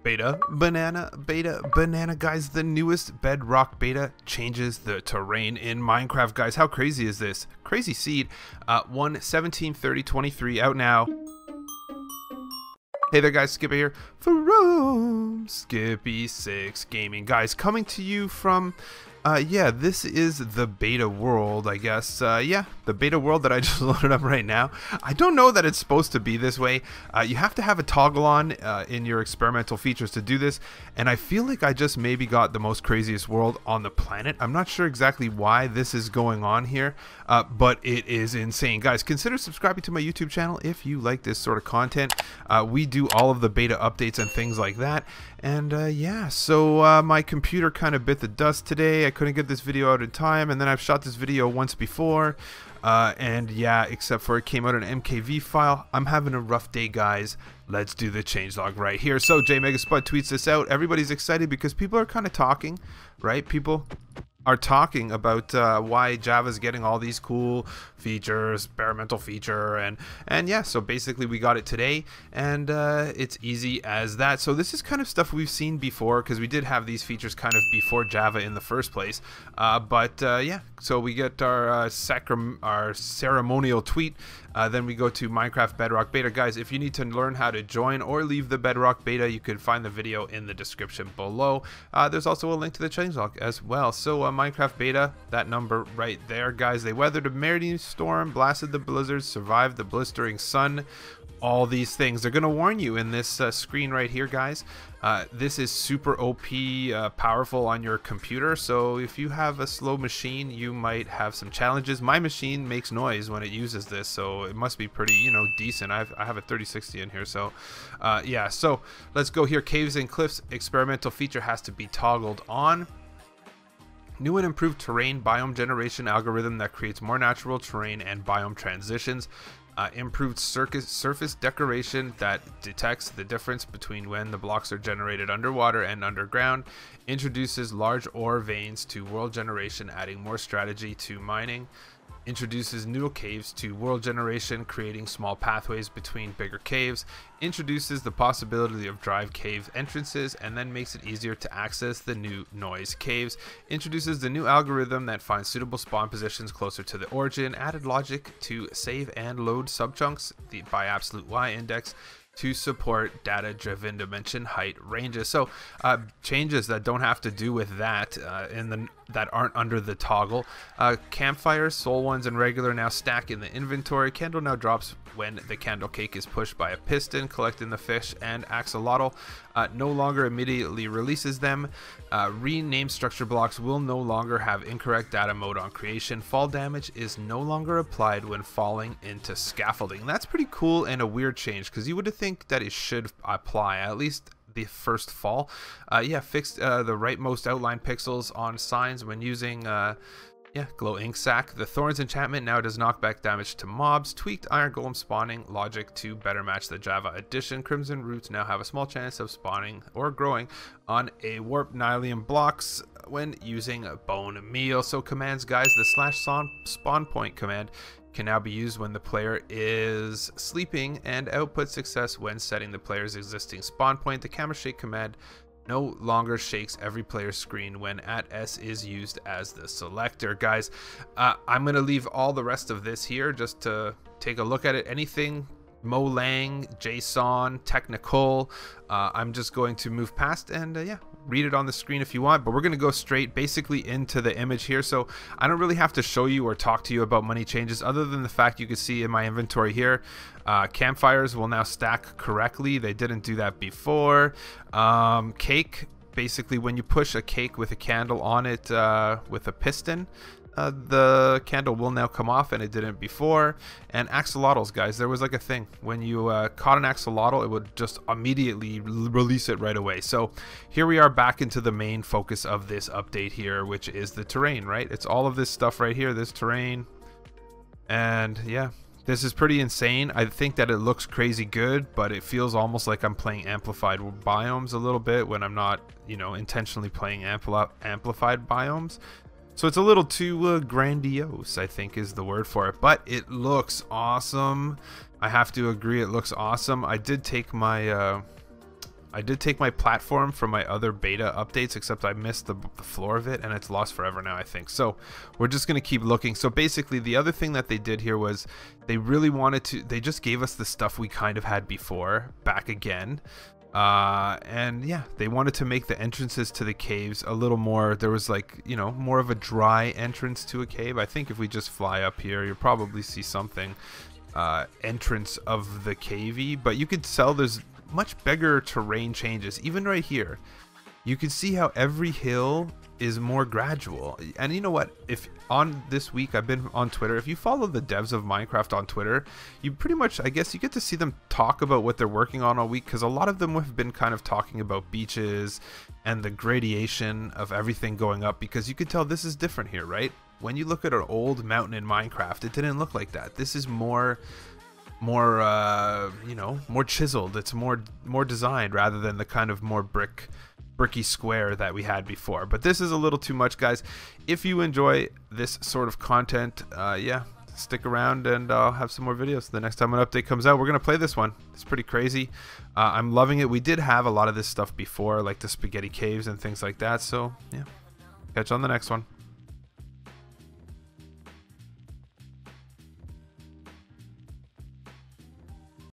Beta banana, guys. The newest Bedrock beta changes the terrain in Minecraft, guys. How crazy is this? Crazy Seed 1/17/30/23 out now. Hey there, guys, Skippy here from Skippy6 Gaming, guys, coming to you from yeah, this is the beta world, I guess. Yeah, the beta world that I just loaded up right now. I don't know that it's supposed to be this way. You have to have a toggle on in your experimental features to do this, and I feel like I just maybe got the most craziest world on the planet. I'm not sure exactly why this is going on here, but it is insane. Guys, consider subscribing to my YouTube channel if you like this sort of content. We do all of the beta updates and things like that, and yeah, so my computer kind of bit the dust today. I couldn't get this video out in time, and then I've shot this video once before, and yeah, except for it came out in an MKV file. I'm having a rough day, guys. Let's do the changelog right here. So JMegaSpud tweets this out. Everybody's excited because people are kind of talking, right? People are talking about why Java's getting all these cool features, experimental feature, and yeah, so basically we got it today, and it's easy as that. So this is kind of stuff we've seen before, because we did have these features kind of before Java in the first place, but yeah, so we get our ceremonial tweet, then we go to Minecraft Bedrock Beta. Guys, if you need to learn how to join or leave the Bedrock Beta, you can find the video in the description below. There's also a link to the changelog as well. So Minecraft Beta, that number right there, guys. They weathered a meridian storm, blasted the blizzards, survived the blistering sun, all these things. They're going to warn you in this screen right here, guys. This is super OP powerful on your computer, so if you have a slow machine, you might have some challenges. My machine makes noise when it uses this, so it must be pretty, you know, decent. I have a 3060 in here, so yeah. So let's go here. Caves and cliffs experimental feature has to be toggled on. New and improved terrain biome generation algorithm that creates more natural terrain and biome transitions. Improved surface decoration that detects the difference between when the blocks are generated underwater and underground. Introduces large ore veins to world generation, adding more strategy to mining. Introduces new caves to world generation, creating small pathways between bigger caves. Introduces the possibility of drive cave entrances, and then makes it easier to access the new noise caves. Introduces the new algorithm that finds suitable spawn positions closer to the origin. Added logic to save and load subchunks by absolute Y index to support data-driven dimension height ranges. So changes that don't have to do with that that aren't under the toggle. Campfires, soul ones, and regular now stack in the inventory. Candle now drops when the candle cake is pushed by a piston, collecting the fish, and axolotl no longer immediately releases them. Renamed structure blocks will no longer have incorrect data mode on creation. Fall damage is no longer applied when falling into scaffolding. That's pretty cool and a weird change, because you would think that it should apply at least the first fall. Yeah, fixed the rightmost outline pixels on signs when using yeah, glow ink sac. The Thorns enchantment now does knockback damage to mobs. Tweaked iron golem spawning logic to better match the Java edition. Crimson roots now have a small chance of spawning or growing on a warped nylium blocks when using bone meal. So commands, guys, the /spawn point command can now be used when the player is sleeping, and output success when setting the player's existing spawn point. The camera shake command no longer shakes every player's screen when @S is used as the selector. Guys, I'm going to leave all the rest of this here just to take a look at it. Anything Molang, JSON, technical, I'm just going to move past and yeah, read it on the screen if you want, but we're going to go straight basically into the image here. So I don't really have to show you or talk to you about many changes, other than the fact you can see in my inventory here, campfires will now stack correctly. They didn't do that before. Cake, basically when you push a cake with a candle on it with a piston, the candle will now come off, and it didn't before. And axolotls, guys, there was like a thing when you caught an axolotl, it would just immediately release it right away. So here we are back into the main focus of this update here, which is the terrain, right? It's all of this stuff right here, this terrain, and yeah, this is pretty insane. I think that it looks crazy good, but it feels almost like I'm playing amplified biomes a little bit when I'm not, you know, intentionally playing amplified biomes. So it's a little too grandiose, I think is the word for it, but it looks awesome. I have to agree, it looks awesome. I did take my I did take my platform from my other beta updates, except I missed the floor of it, and it's lost forever now, I think. So we're just going to keep looking. So basically, the other thing that they did here was they really wanted to, they just gave us the stuff we kind of had before back again. And yeah, they wanted to make the entrances to the caves a little more, there was like, you know, more of a dry entrance to a cave. I think if we just fly up here, you'll probably see something entrance of the cavey, but you could tell there's much bigger terrain changes. Even right here, you can see how every hill is more gradual. And you know what, if on this week I've been on Twitter, if you follow the devs of Minecraft on Twitter, you pretty much, I guess you get to see them talk about what they're working on all week, because a lot of them have been kind of talking about beaches and the gradation of everything going up, because you could tell this is different here, right? When you look at an old mountain in Minecraft, it didn't look like that. This is more you know, more chiseled. It's more designed rather than the kind of more bricky square that we had before. But this is a little too much, guys. If you enjoy this sort of content, yeah, stick around and I'll have some more videos. The next time an update comes out, we're gonna play this one. It's pretty crazy. I'm loving it. We did have a lot of this stuff before, like the spaghetti caves and things like that. So yeah, catch you on the next one.